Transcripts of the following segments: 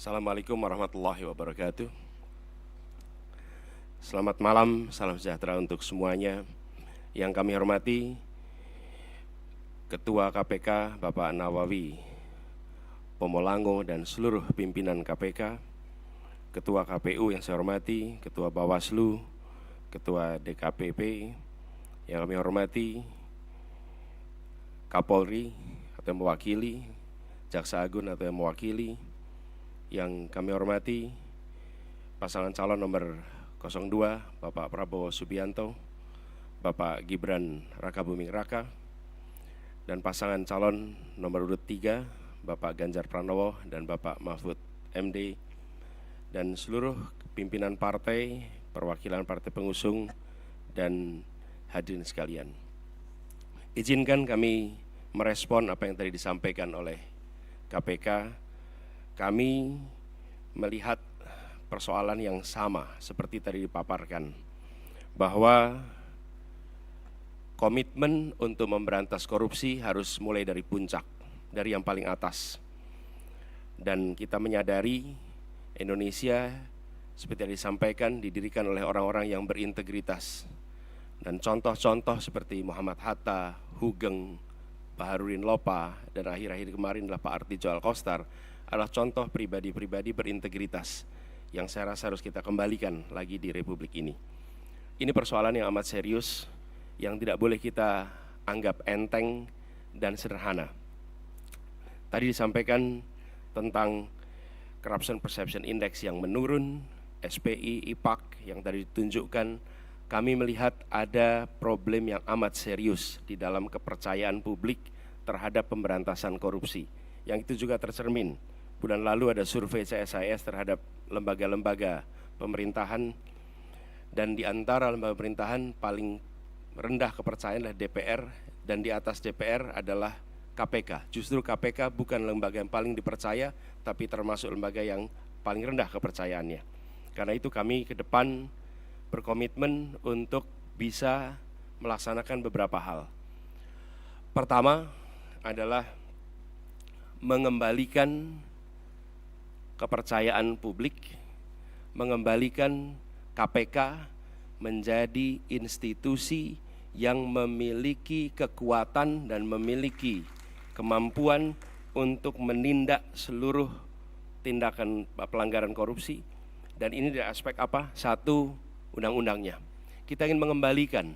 Assalamualaikum warahmatullahi wabarakatuh. Selamat malam, salam sejahtera untuk semuanya. Yang kami hormati Ketua KPK Bapak Nawawi Pomolango dan seluruh pimpinan KPK, Ketua KPU yang saya hormati, Ketua Bawaslu, Ketua DKPP, yang kami hormati Kapolri atau yang mewakili, Jaksa Agung atau yang mewakili, yang kami hormati pasangan calon nomor 02 Bapak Prabowo Subianto, Bapak Gibran Rakabuming Raka, dan pasangan calon nomor urut 3 Bapak Ganjar Pranowo dan Bapak Mahfud MD, dan seluruh pimpinan partai, perwakilan partai pengusung, dan hadirin sekalian. Izinkan kami merespon apa yang tadi disampaikan oleh KPK. Kami melihat persoalan yang sama seperti tadi dipaparkan, bahwa komitmen untuk memberantas korupsi harus mulai dari puncak, dari yang paling atas. Dan kita menyadari Indonesia seperti yang disampaikan didirikan oleh orang-orang yang berintegritas. Dan contoh-contoh seperti Muhammad Hatta, Hugeng, Baharudin Lopa, dan akhir-akhir kemarin adalah Pak Artijo Alkostar, adalah contoh pribadi-pribadi berintegritas yang saya rasa harus kita kembalikan lagi di Republik ini. Ini persoalan yang amat serius, yang tidak boleh kita anggap enteng dan sederhana. Tadi disampaikan tentang Corruption Perception Index yang menurun, SPI, IPAK yang tadi ditunjukkan. Kami melihat ada problem yang amat serius di dalam kepercayaan publik terhadap pemberantasan korupsi. Yang itu juga tercermin. Bulan lalu ada survei CSIS terhadap lembaga-lembaga pemerintahan, dan di antara lembaga pemerintahan paling rendah kepercayaan adalah DPR, dan di atas DPR adalah KPK. Justru KPK bukan lembaga yang paling dipercaya, tapi termasuk lembaga yang paling rendah kepercayaannya. Karena itu kami ke depan berkomitmen untuk bisa melaksanakan beberapa hal. Pertama adalah mengembalikan kepercayaan publik, mengembalikan KPK menjadi institusi yang memiliki kekuatan dan memiliki kemampuan untuk menindak seluruh tindakan pelanggaran korupsi. Dan ini dari aspek apa? Satu, undang-undangnya. Kita ingin mengembalikan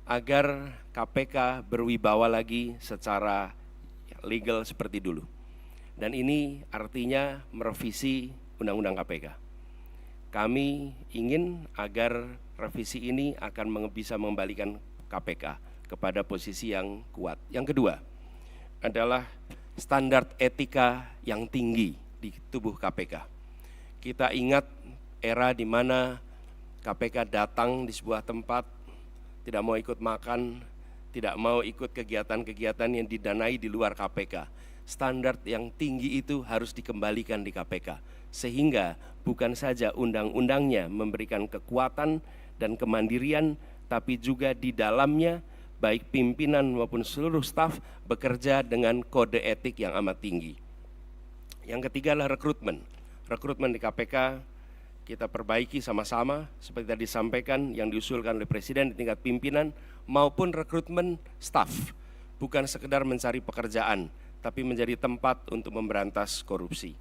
agar KPK berwibawa lagi secara legal seperti dulu. Dan ini artinya merevisi Undang-Undang KPK. Kami ingin agar revisi ini akan bisa mengembalikan KPK kepada posisi yang kuat. Yang kedua adalah standar etika yang tinggi di tubuh KPK. Kita ingat era di mana KPK datang di sebuah tempat, tidak mau ikut makan, tidak mau ikut kegiatan-kegiatan yang didanai di luar KPK. Standar yang tinggi itu harus dikembalikan di KPK, sehingga bukan saja undang-undangnya memberikan kekuatan dan kemandirian, tapi juga di dalamnya baik pimpinan maupun seluruh staf bekerja dengan kode etik yang amat tinggi. Yang ketiga adalah rekrutmen. Rekrutmen di KPK kita perbaiki sama-sama seperti tadi disampaikan yang diusulkan oleh Presiden di tingkat pimpinan maupun rekrutmen staf. Bukan sekedar mencari pekerjaan, tapi menjadi tempat untuk memberantas korupsi.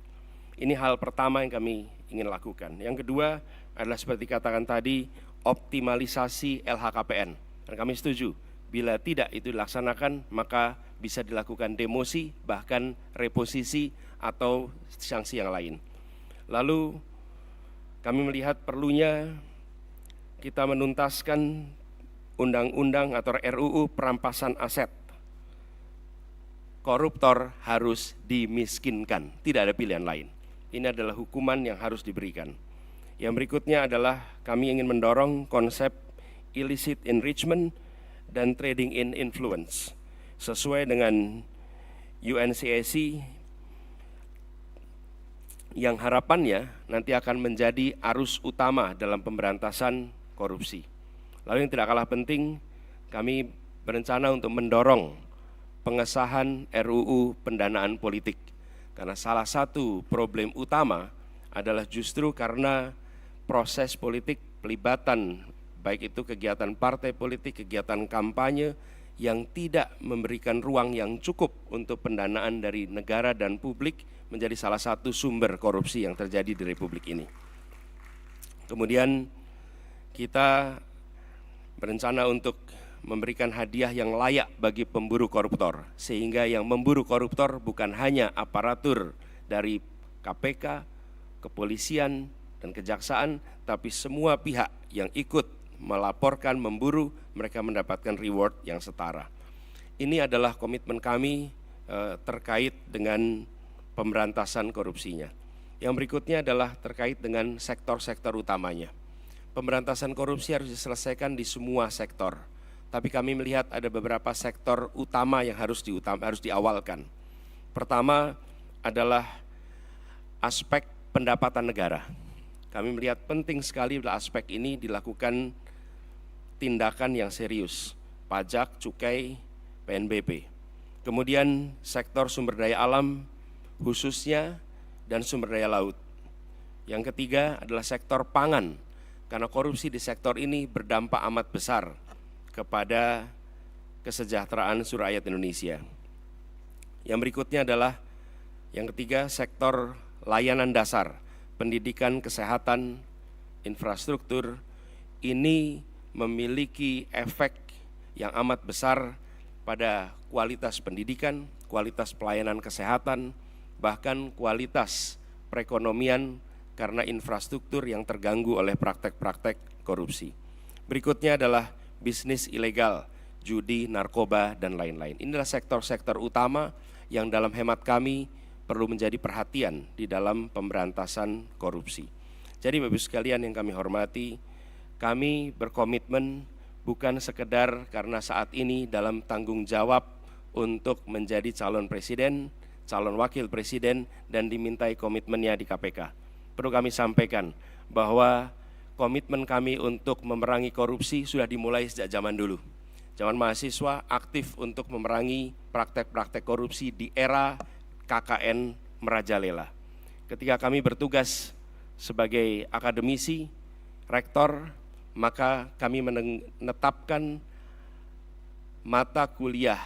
Ini hal pertama yang kami ingin lakukan. Yang kedua adalah seperti katakan tadi, optimalisasi LHKPN. Dan kami setuju, bila tidak itu dilaksanakan, maka bisa dilakukan demosi, bahkan reposisi atau sanksi yang lain. Lalu kami melihat perlunya kita menuntaskan undang-undang atau RUU perampasan aset. Koruptor harus dimiskinkan, tidak ada pilihan lain. Ini adalah hukuman yang harus diberikan. Yang berikutnya adalah kami ingin mendorong konsep illicit enrichment dan trading in influence. Sesuai dengan UNCAC yang harapannya nanti akan menjadi arus utama dalam pemberantasan korupsi. Lalu yang tidak kalah penting, kami berencana untuk mendorong pengesahan RUU pendanaan politik. Karena salah satu problem utama adalah justru karena proses politik pelibatan, baik itu kegiatan partai politik, kegiatan kampanye yang tidak memberikan ruang yang cukup untuk pendanaan dari negara dan publik menjadi salah satu sumber korupsi yang terjadi di Republik ini. Kemudian kita berencana untuk memberikan hadiah yang layak bagi pemburu koruptor, sehingga yang memburu koruptor bukan hanya aparatur dari KPK, kepolisian, dan kejaksaan, tapi semua pihak yang ikut melaporkan, memburu, mereka mendapatkan reward yang setara. Ini adalah komitmen kami terkait dengan pemberantasan korupsinya. Yang berikutnya adalah terkait dengan sektor-sektor utamanya. Pemberantasan korupsi harus diselesaikan di semua sektor. Tapi kami melihat ada beberapa sektor utama yang harus diawalkan. Pertama adalah aspek pendapatan negara. Kami melihat penting sekali pada aspek ini dilakukan tindakan yang serius, pajak, cukai, PNBP. Kemudian sektor sumber daya alam khususnya dan sumber daya laut. Yang ketiga adalah sektor pangan, karena korupsi di sektor ini berdampak amat besar kepada kesejahteraan seluruh rakyat Indonesia. Yang berikutnya adalah yang ketiga, sektor layanan dasar, pendidikan, kesehatan, infrastruktur. Ini memiliki efek yang amat besar pada kualitas pendidikan, kualitas pelayanan kesehatan, bahkan kualitas perekonomian karena infrastruktur yang terganggu oleh praktek-praktek korupsi. Berikutnya adalah bisnis ilegal, judi, narkoba, dan lain-lain. Inilah sektor-sektor utama yang dalam hemat kami perlu menjadi perhatian di dalam pemberantasan korupsi. Jadi Bapak Ibu sekalian yang kami hormati, kami berkomitmen bukan sekedar karena saat ini dalam tanggung jawab untuk menjadi calon presiden, calon wakil presiden, dan dimintai komitmennya di KPK. Perlu kami sampaikan bahwa komitmen kami untuk memerangi korupsi sudah dimulai sejak zaman dulu. Zaman mahasiswa aktif untuk memerangi praktek-praktek korupsi di era KKN merajalela. Ketika kami bertugas sebagai akademisi, rektor, maka kami menetapkan mata kuliah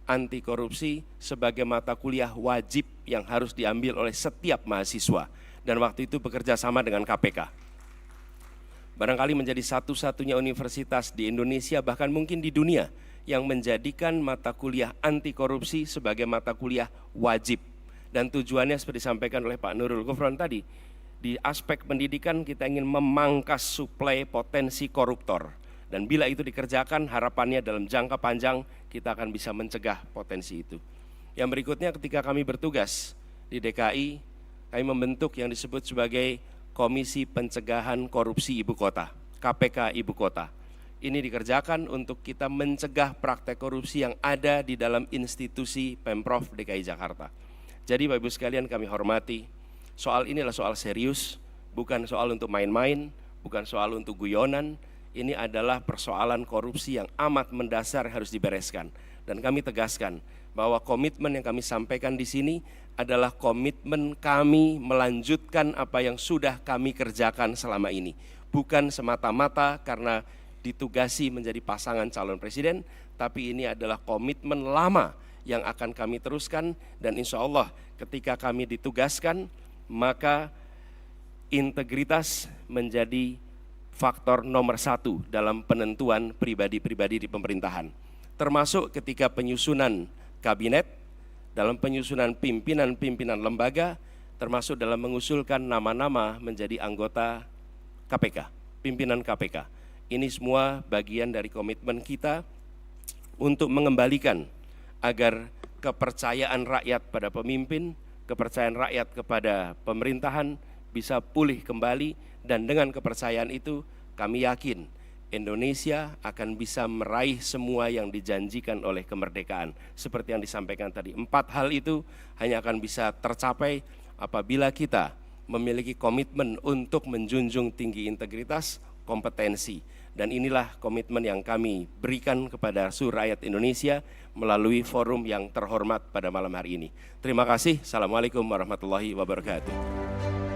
anti korupsi sebagai mata kuliah wajib yang harus diambil oleh setiap mahasiswa. Dan waktu itu bekerja sama dengan KPK. Barangkali menjadi satu-satunya universitas di Indonesia, bahkan mungkin di dunia, yang menjadikan mata kuliah anti korupsi sebagai mata kuliah wajib. Dan tujuannya seperti disampaikan oleh Pak Nurul Gufron tadi, di aspek pendidikan kita ingin memangkas suplai potensi koruptor. Dan bila itu dikerjakan, harapannya dalam jangka panjang kita akan bisa mencegah potensi itu. Yang berikutnya, ketika kami bertugas di DKI, kami membentuk yang disebut sebagai Komisi Pencegahan Korupsi Ibu Kota, KPK Ibu Kota. Ini dikerjakan untuk kita mencegah praktek korupsi yang ada di dalam institusi Pemprov DKI Jakarta. Jadi Bapak Ibu sekalian kami hormati, soal ini adalah soal serius, bukan soal untuk main-main, bukan soal untuk guyonan. Ini adalah persoalan korupsi yang amat mendasar yang harus dibereskan. Dan kami tegaskan bahwa komitmen yang kami sampaikan di sini adalah komitmen kami melanjutkan apa yang sudah kami kerjakan selama ini. Bukan semata-mata karena ditugasi menjadi pasangan calon presiden, tapi ini adalah komitmen lama yang akan kami teruskan. Dan insya Allah ketika kami ditugaskan, maka integritas menjadi faktor nomor 1 dalam penentuan pribadi-pribadi di pemerintahan. Termasuk ketika penyusunan kabinet, dalam penyusunan pimpinan-pimpinan lembaga, termasuk dalam mengusulkan nama-nama menjadi anggota KPK, pimpinan KPK. Ini semua bagian dari komitmen kita untuk mengembalikan agar kepercayaan rakyat pada pemimpin, kepercayaan rakyat kepada pemerintahan bisa pulih kembali. Dan dengan kepercayaan itu kami yakin Indonesia akan bisa meraih semua yang dijanjikan oleh kemerdekaan. Seperti yang disampaikan tadi, 4 hal itu hanya akan bisa tercapai apabila kita memiliki komitmen untuk menjunjung tinggi integritas, kompetensi. Dan inilah komitmen yang kami berikan kepada seluruh rakyat Indonesia melalui forum yang terhormat pada malam hari ini. Terima kasih. Assalamualaikum warahmatullahi wabarakatuh.